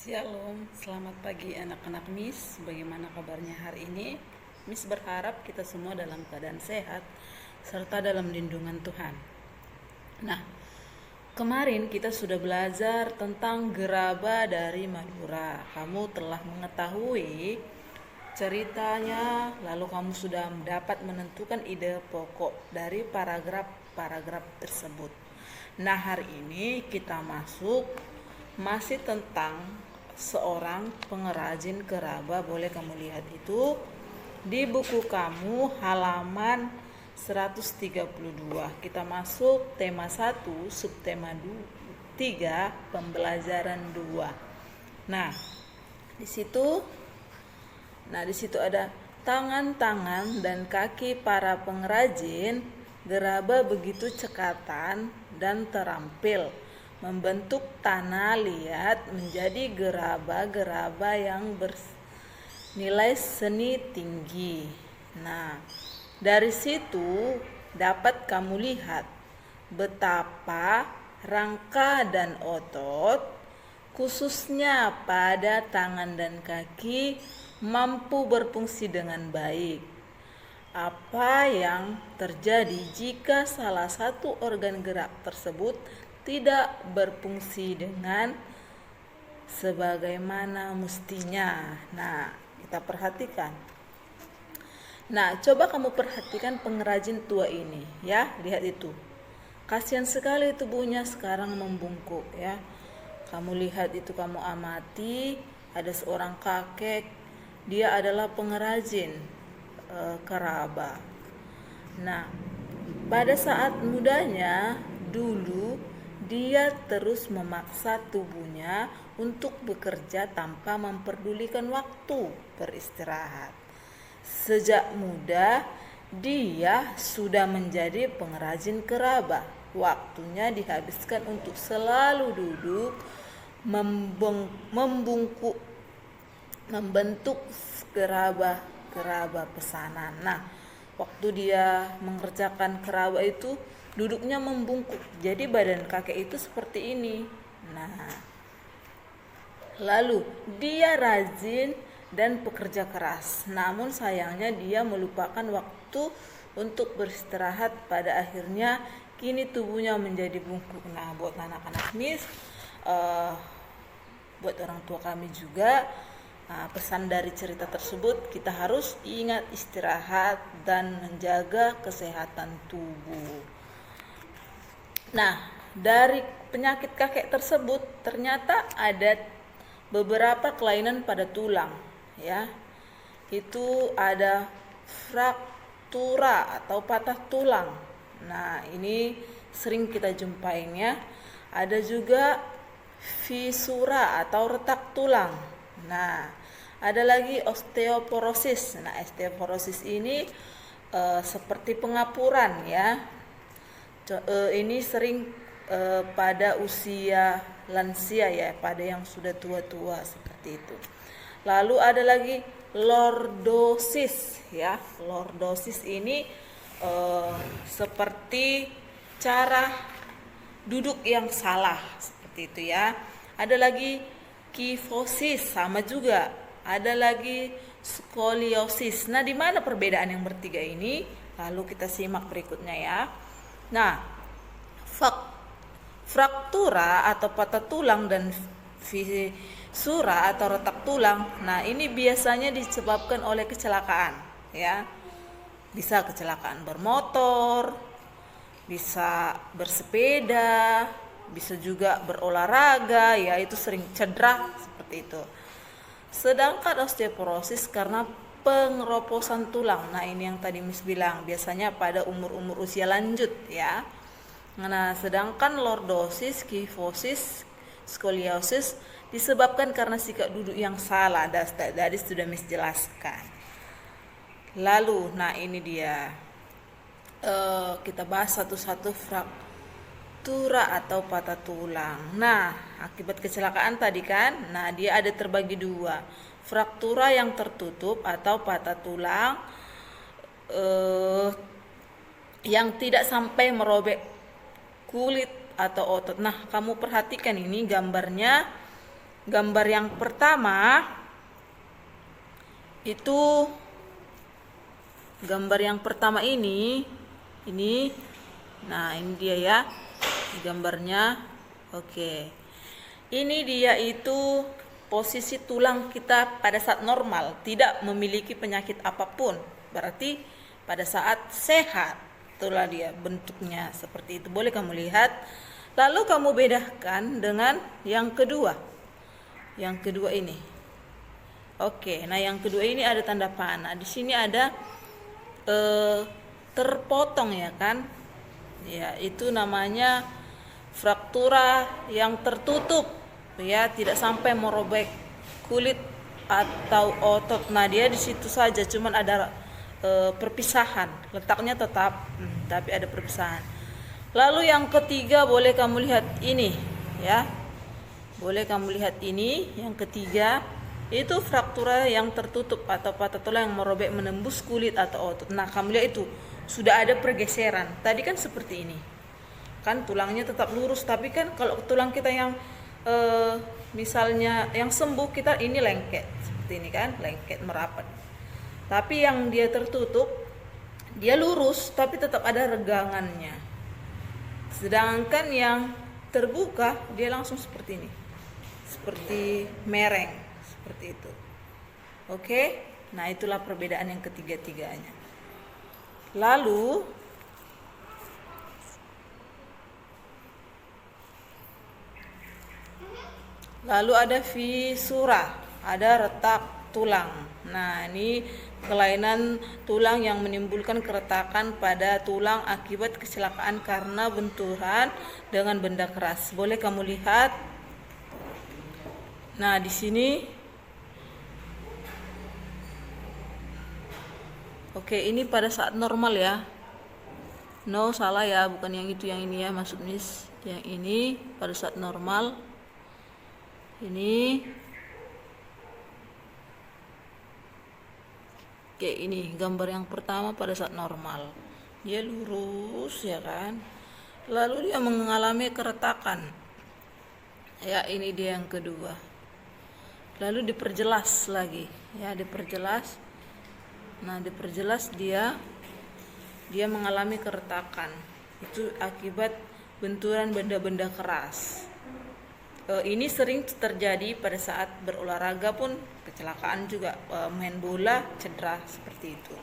Shalom, selamat pagi anak-anak Miss. Bagaimana kabarnya hari ini? Miss berharap kita semua dalam keadaan sehat serta dalam lindungan Tuhan. Nah, kemarin kita sudah belajar tentang gerabah dari Madura. Kamu telah mengetahui ceritanya, lalu kamu sudah dapat menentukan ide pokok dari paragraf-paragraf tersebut. Nah, hari ini kita masih tentang seorang pengrajin gerabah. Boleh kamu lihat itu di buku kamu halaman 132. Kita masuk tema 1, subtema 3, pembelajaran 2. Nah, di situ ada tangan-tangan dan kaki para pengrajin gerabah begitu cekatan dan terampil membentuk tanah liat menjadi gerabah-gerabah yang bernilai seni tinggi. Nah, dari situ dapat kamu lihat betapa rangka dan otot, khususnya pada tangan dan kaki, mampu berfungsi dengan baik. Apa yang terjadi jika salah satu organ gerak tersebut tidak berfungsi dengan sebagaimana mestinya? Nah, kita perhatikan. Nah, coba kamu perhatikan pengrajin tua ini, ya. Lihat itu. Kasihan sekali tubuhnya sekarang membungkuk, ya. Kamu lihat itu, kamu amati, ada seorang kakek, dia adalah pengrajin gerabah. Nah, pada saat mudanya dulu dia terus memaksa tubuhnya untuk bekerja tanpa memperdulikan waktu beristirahat. Sejak muda dia sudah menjadi pengrajin gerabah. Waktunya dihabiskan untuk selalu duduk membungkuk membentuk gerabah pesanan. Nah, waktu dia mengerjakan gerabah itu duduknya membungkuk, jadi badan kakek itu seperti ini. Nah, lalu dia rajin dan pekerja keras, namun sayangnya dia melupakan waktu untuk beristirahat. Pada akhirnya kini tubuhnya menjadi bungkuk. Nah, buat anak-anak Miss, buat orang tua kami juga, pesan dari cerita tersebut, kita harus ingat istirahat dan menjaga kesehatan tubuh. Nah, dari penyakit kakek tersebut ternyata ada beberapa kelainan pada tulang, ya. Itu ada fraktura atau patah tulang. Nah, ini sering kita jumpain, ya. Ada juga fisura atau retak tulang. Nah, ada lagi osteoporosis. Nah, osteoporosis ini seperti pengapuran, ya. Ini sering pada usia lansia, ya, pada yang sudah tua-tua seperti itu. Lalu ada lagi lordosis, ya. Lordosis ini seperti cara duduk yang salah seperti itu, ya. Ada lagi kifosis, sama juga. Ada lagi skoliosis. Nah, di mana perbedaan yang bertiga ini? Lalu kita simak berikutnya, ya. Nah, fraktura atau patah tulang dan fisura atau retak tulang, nah ini biasanya disebabkan oleh kecelakaan, ya. Bisa kecelakaan bermotor, bisa bersepeda, bisa juga berolahraga, ya, itu sering cedera seperti itu. Sedangkan osteoporosis karena pengeroposan tulang. Nah, ini yang tadi Miss bilang, biasanya pada umur-umur usia lanjut, ya. Nah, sedangkan lordosis, kifosis, skoliosis disebabkan karena sikap duduk yang salah. Tadi sudah Miss jelaskan. Lalu, nah ini dia. Kita bahas satu-satu fraktura atau patah tulang. Nah, akibat kecelakaan tadi kan, nah dia ada terbagi dua. Fraktura yang tertutup atau patah tulang yang tidak sampai merobek kulit atau otot. Nah, kamu perhatikan ini gambarnya gambar yang pertama itu, gambar yang pertama ini, nah ini dia ya gambarnya. Oke, ini dia itu posisi tulang kita pada saat normal, tidak memiliki penyakit apapun, berarti pada saat sehat. Itulah dia bentuknya seperti itu, boleh kamu lihat. Lalu kamu bedakan dengan yang kedua, ini. Oke, nah yang kedua ini ada tanda panah. Di sini ada terpotong ya kan, ya itu namanya fraktura yang tertutup ya, tidak sampai merobek kulit atau otot. Nah dia di situ saja, cuman ada perpisahan, letaknya tetap tapi ada perpisahan. Lalu yang ketiga boleh kamu lihat ini ya, boleh kamu lihat ini yang ketiga, itu fraktura yang tertutup atau patah tulang yang merobek menembus kulit atau otot. Nah kamu lihat itu sudah ada pergeseran. Tadi kan seperti ini kan, tulangnya tetap lurus, tapi kan kalau tulang kita yang misalnya yang sembuh, kita ini lengket seperti ini kan, lengket merapat. Tapi yang dia tertutup, dia lurus tapi tetap ada regangannya. Sedangkan yang terbuka dia langsung seperti ini, seperti mereng, seperti itu. Oke, nah itulah perbedaan yang ketiga-tiganya. Lalu ada fisura, ada retak tulang. Nah ini kelainan tulang yang menimbulkan keretakan pada tulang akibat kecelakaan karena benturan dengan benda keras. Boleh kamu lihat. Nah di sini, oke, ini pada saat normal ya. No, salah ya, bukan yang itu, yang ini ya, maksudnya yang ini pada saat normal. Ini kayak ini, gambar yang pertama pada saat normal, dia lurus ya kan, lalu dia mengalami keretakan ya. Ini dia yang kedua, lalu diperjelas lagi ya, diperjelas. Nah diperjelas, dia mengalami keretakan, itu akibat benturan benda-benda keras. Ini sering terjadi pada saat berolahraga pun, kecelakaan juga, main bola cedera seperti itu.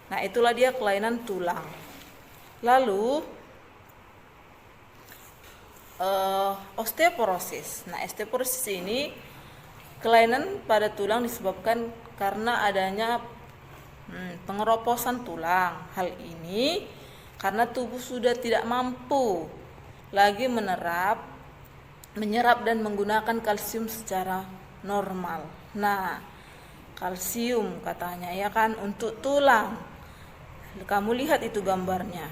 Nah itulah dia kelainan tulang. Lalu osteoporosis. Nah osteoporosis ini kelainan pada tulang disebabkan karena adanya pengeroposan tulang. Hal ini karena tubuh sudah tidak mampu lagi menyerap dan menggunakan kalsium secara normal. Nah, kalsium katanya ya kan untuk tulang. Kamu lihat itu gambarnya.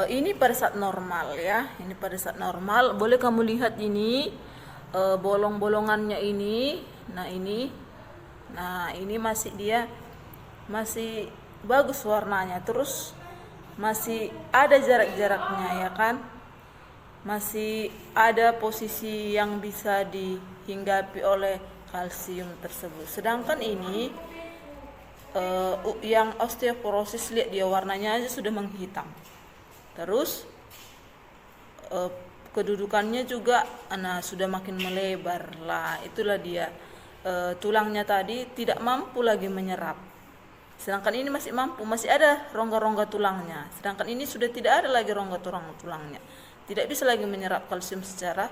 Ini pada saat normal ya. Ini pada saat normal. Boleh kamu lihat ini bolong-bolongannya ini. Nah ini. Nah ini masih bagus warnanya. Terus masih ada jarak-jaraknya ya kan. Masih ada posisi yang bisa dihinggapi oleh kalsium tersebut. Sedangkan ini yang osteoporosis, lihat dia warnanya aja sudah menghitam. Terus kedudukannya juga sudah makin melebar lah. Itulah dia, tulangnya tadi tidak mampu lagi menyerap. Sedangkan ini masih mampu, masih ada rongga-rongga tulangnya. Sedangkan ini sudah tidak ada lagi rongga tulangnya. Tidak bisa lagi menyerap kalsium secara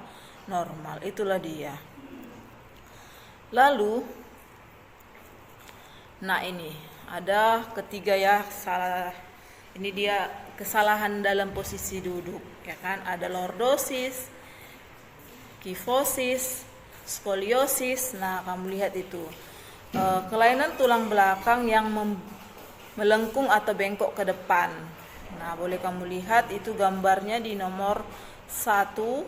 normal. Itulah dia. Lalu, nah ini ada ketiga ya, salah. Ini dia kesalahan dalam posisi duduk, ya kan? Ada lordosis, kifosis, skoliosis. Nah, kamu lihat itu. Kelainan tulang belakang yang melengkung atau bengkok ke depan. Nah, boleh kamu lihat itu gambarnya di nomor 1.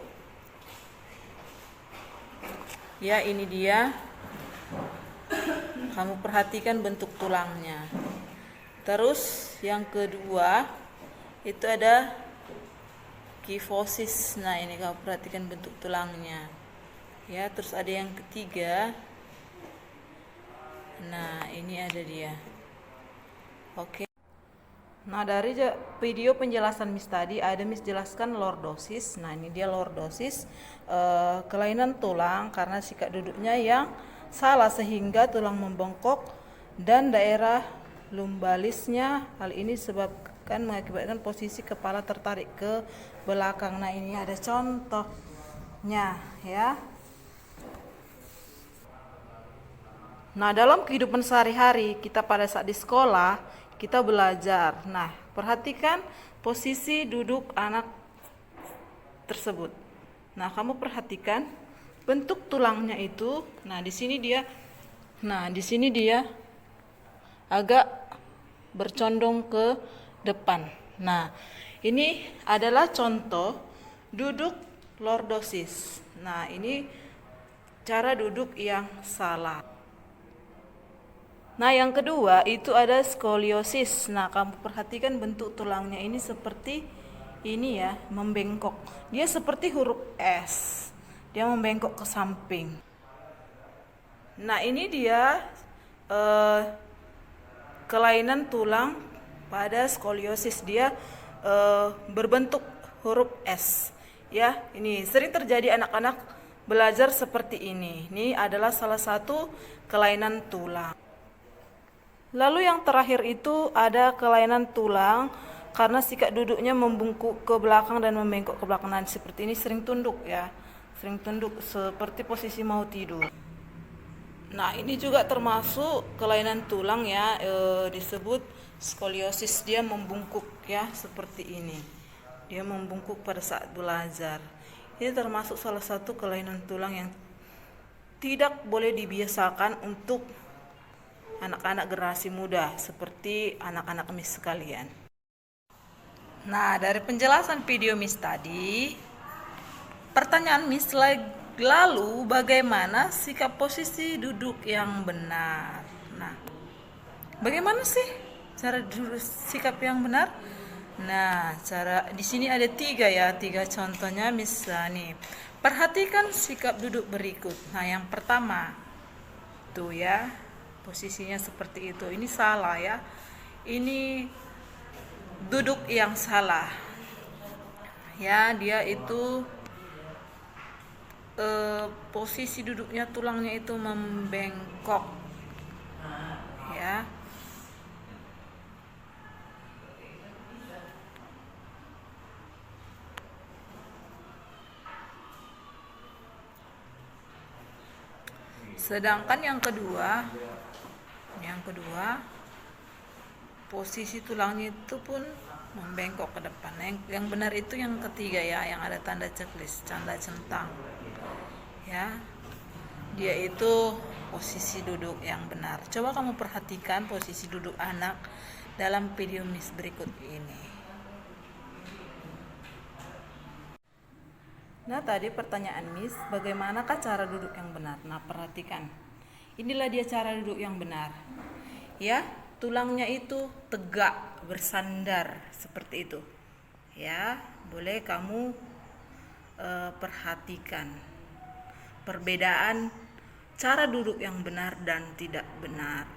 Ya, ini dia. Kamu perhatikan bentuk tulangnya. Terus yang kedua itu ada kifosis. Nah, ini kamu perhatikan bentuk tulangnya. Ya, terus ada yang ketiga. Nah, ini ada dia. Oke. Nah, dari video penjelasan Miss tadi ada Miss jelaskan lordosis. Nah, ini dia lordosis, kelainan tulang karena sikap duduknya yang salah sehingga tulang membengkok dan daerah lumbalisnya. Hal ini sebabkan mengakibatkan posisi kepala tertarik ke belakang. Nah, ini ada contohnya ya. Nah, dalam kehidupan sehari-hari kita pada saat di sekolah, kita belajar. Nah, perhatikan posisi duduk anak tersebut. Nah, kamu perhatikan bentuk tulangnya itu. Nah, di sini dia agak bercondong ke depan. Nah, ini adalah contoh duduk lordosis. Nah, ini cara duduk yang salah. Nah, yang kedua itu ada skoliosis. Nah, kamu perhatikan bentuk tulangnya ini seperti ini ya, membengkok. Dia seperti huruf S. Dia membengkok ke samping. Nah, ini dia kelainan tulang pada skoliosis. Dia berbentuk huruf S. Ya, ini sering terjadi anak-anak belajar seperti ini. Ini adalah salah satu kelainan tulang. Lalu yang terakhir itu ada kelainan tulang karena sikap duduknya membungkuk ke belakang dan membengkok ke belakang. Nah, seperti ini sering tunduk ya. Sering tunduk seperti posisi mau tidur. Nah, ini juga termasuk kelainan tulang ya, disebut skoliosis. Dia membungkuk ya, seperti ini. Dia membungkuk pada saat belajar. Ini termasuk salah satu kelainan tulang yang tidak boleh dibiasakan untuk anak-anak generasi muda seperti anak-anak Miss sekalian. Nah, dari penjelasan video Miss tadi, pertanyaan Miss lalu bagaimana sikap posisi duduk yang benar? Nah, bagaimana sih cara duduk sikap yang benar? Nah, cara di sini ada tiga contohnya Miss nih. Perhatikan sikap duduk berikut. Nah, yang pertama tuh ya, posisinya seperti itu. Ini salah ya. Ini duduk yang salah. Ya, dia itu posisi duduknya tulangnya itu membengkok. Ya. Sedangkan yang kedua, posisi tulangnya itu pun membengkok ke depan. Yang benar itu yang ketiga ya, yang ada tanda checklist, tanda centang. Ya. Dia itu posisi duduk yang benar. Coba kamu perhatikan posisi duduk anak dalam video Miss berikut ini. Nah, tadi pertanyaan Miss, bagaimanakah cara duduk yang benar? Nah, perhatikan. Inilah dia cara duduk yang benar. Ya, tulangnya itu tegak, bersandar seperti itu. Ya, boleh kamu perhatikan perbedaan cara duduk yang benar dan tidak benar.